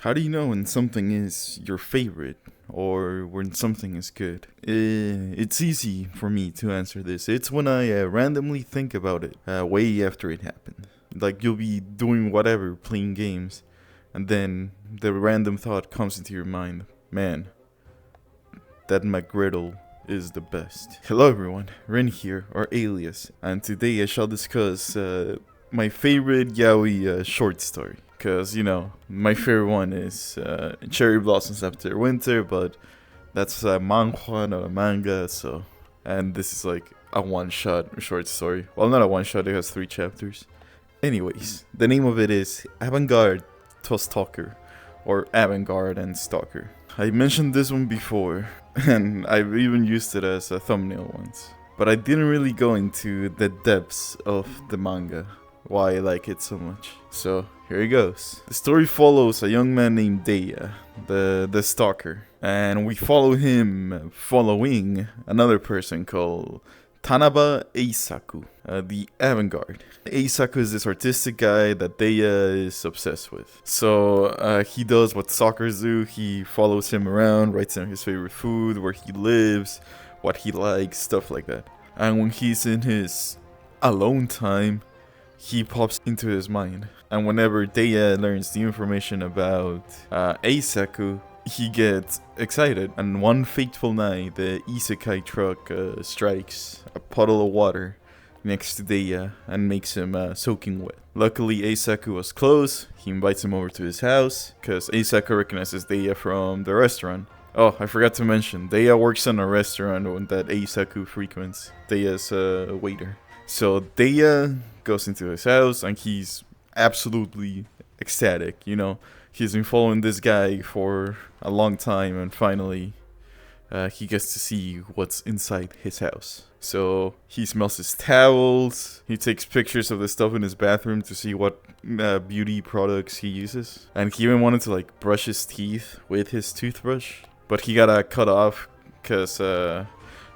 How do you know when something is your favorite or when something is good? It's easy for me to answer this. It's when I randomly think about it way after it happened. Like you'll be doing whatever, playing games, and then the random thought comes into your mind. Man, that McGriddle is the best. Hello everyone, Ren here, or Alias, and today I shall discuss my favorite Yaoi short story. Cause my favorite one is Cherry Blossoms After Winter, but that's a manhwa, not a manga. And this is like a one-shot short story. Well, not a one-shot; it has 3 chapters. Anyways, the name of it is Avant-garde to Stalker, or Avant-garde and Stalker. I mentioned this one before, and I've even used it as a thumbnail once. But I didn't really go into the depths of the manga, why I like it so much. So here it goes. The story follows a young man named Deiya, the stalker, and we follow him following another person called Tanaba Eisaku, the avant-garde. Eisaku is this artistic guy that Deiya is obsessed with. So he does what stalkers do. He follows him around, writes down his favorite food, where he lives, what he likes, stuff like that. And when he's in his alone time, he pops into his mind. And whenever Deiya learns the information about Eisaku, he gets excited. And one fateful night, the isekai truck strikes a puddle of water next to Deiya and makes him soaking wet. Luckily, Eisaku was close. He invites him over to his house because Eisaku recognizes Deiya from the restaurant. Oh, I forgot to mention, Deiya works in a restaurant that Eisaku frequents. Deiya's a waiter. So Deiya goes into his house and he's absolutely ecstatic. He's been following this guy for a long time, and finally he gets to see what's inside his house. So he smells his towels, he takes pictures of the stuff in his bathroom to see what beauty products he uses, and he even wanted to brush his teeth with his toothbrush, but he got cut off because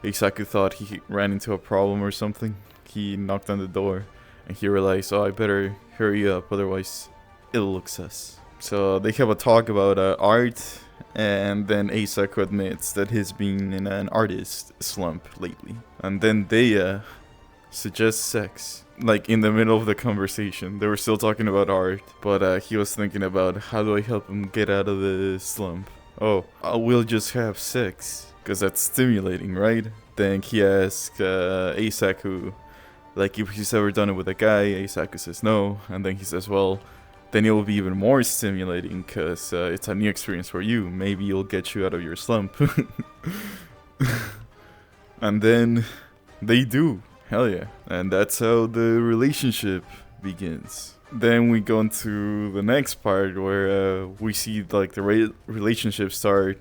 Eisaku thought he ran into a problem or something. He knocked on the door and he realized, I better hurry up, otherwise it'll look sus. So they have a talk about art, and then Eisaku admits that he's been in an artist slump lately. And then Deiya suggests sex, in the middle of the conversation. They were still talking about art, but he was thinking about how do I help him get out of the slump. Oh, we'll just have sex, because that's stimulating, right? Then he asks Eisaku, if he's ever done it with a guy. Eisaku says no, and then he says, well, then it will be even more stimulating because it's a new experience for you. Maybe it'll get you out of your slump. And then they do. Hell yeah. And that's how the relationship begins. Then we go into the next part where we see the relationship start.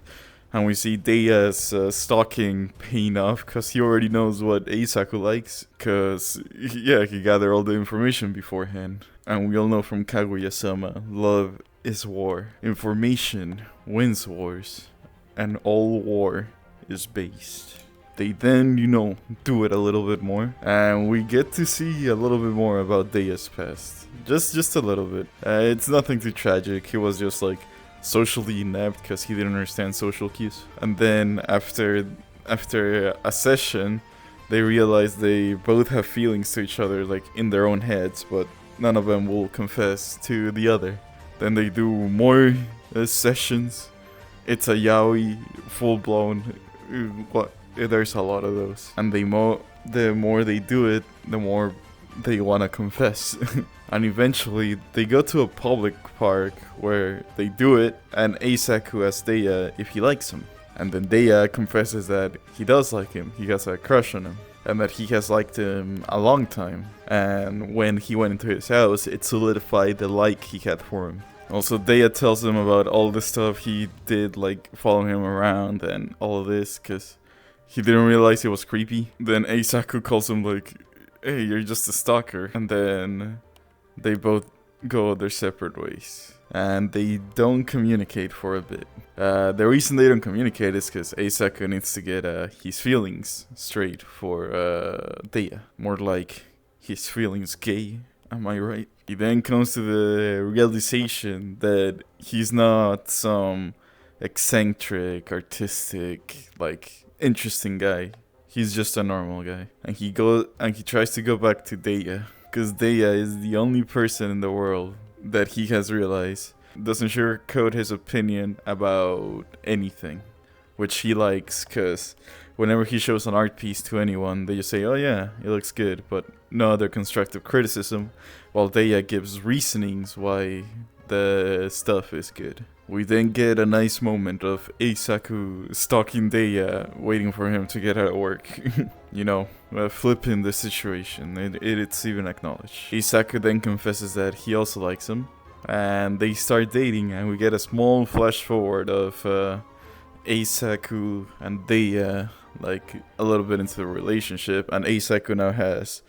And we see Deiya's stalking paying off because he already knows what Eisaku likes. Because, he gathered all the information beforehand. And we all know from Kaguya-sama, love is war. Information wins wars. And all war is based. They then, do it a little bit more. And we get to see a little bit more about Deiya's past. Just a little bit. It's nothing too tragic. He was just socially inept because he didn't understand social cues. And then after a session, they realize they both have feelings to each other, in their own heads, but none of them will confess to the other. Then they do more sessions. It's a yaoi, full-blown. There's a lot of those. And the more they do it, the more they want to confess. And eventually, they go to a public park where they do it, and Eisaku asks Deiya if he likes him. And then Deiya confesses that he does like him, he has a crush on him, and that he has liked him a long time. And when he went into his house, it solidified the like he had for him. Also, Deiya tells him about all the stuff he did, following him around and all of this, because he didn't realize it was creepy. Then Eisaku calls him hey, you're just a stalker. And then they both go their separate ways. And they don't communicate for a bit. The reason they don't communicate is because Eisaku needs to get his feelings straight for Deiya. More like his feelings gay. Am I right? He then comes to the realization that he's not some eccentric, artistic, like interesting guy. He's just a normal guy, and he tries to go back to Deya, because Deya is the only person in the world that he has realized doesn't sugarcoat his opinion about anything, which he likes, because whenever he shows an art piece to anyone, they just say, "Oh yeah, it looks good," but no other constructive criticism, while Deya gives reasonings why the stuff is good. We then get a nice moment of Eisaku stalking Deya, waiting for him to get out of work. You know, flipping the situation. It's even acknowledged. Eisaku then confesses that he also likes him, and they start dating, and we get a small flash forward of Eisaku and Deya, like a little bit into the relationship, and Eisaku now has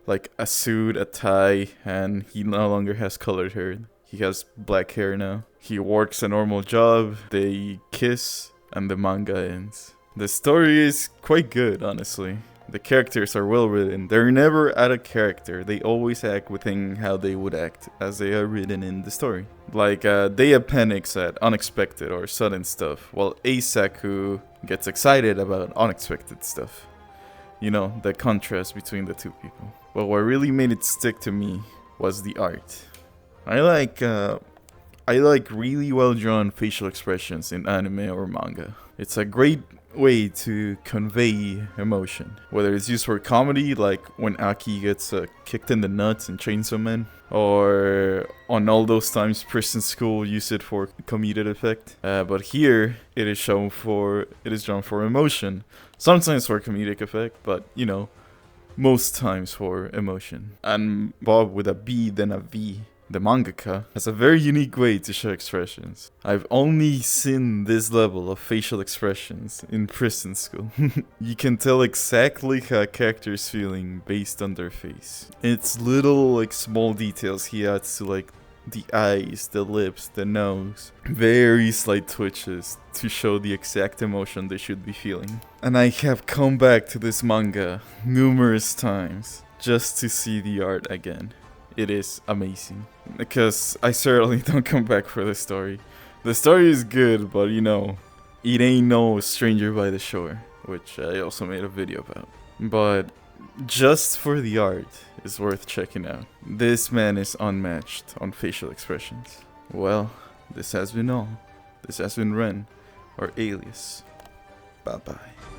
like a suit, a tie, and he no longer has colored hair. He has black hair now. He works a normal job, they kiss, and the manga ends. The story is quite good, honestly. The characters are well written. They're never out of character. They always act within how they would act as they are written in the story. Like, Deya panics at unexpected or sudden stuff, while Eisaku gets excited about unexpected stuff. You know, the contrast between the two people. But what really made it stick to me was the art. I like really well drawn facial expressions in anime or manga. It's a great way to convey emotion, whether it's used for comedy, like when Aki gets kicked in the nuts in Chainsaw Man, or on all those times Prison School used it for comedic effect. But here it is drawn for emotion, sometimes for comedic effect, but you know, most times for emotion. And Bob with a B then a V, the mangaka, has a very unique way to show expressions. I've only seen this level of facial expressions in Prison School. You can tell exactly how a character is feeling based on their face. It's little like small details he adds to, like the eyes, the lips, the nose. Very slight twitches to show the exact emotion they should be feeling. And I have come back to this manga numerous times just to see the art again. It is amazing. Because I certainly don't come back for the story. The story is good, but you know, it ain't no Stranger by the Shore, which I also made a video about. But just for the art, it's worth checking out. This man is unmatched on facial expressions. Well, this has been all. This has been Ren, or Alias. Bye bye.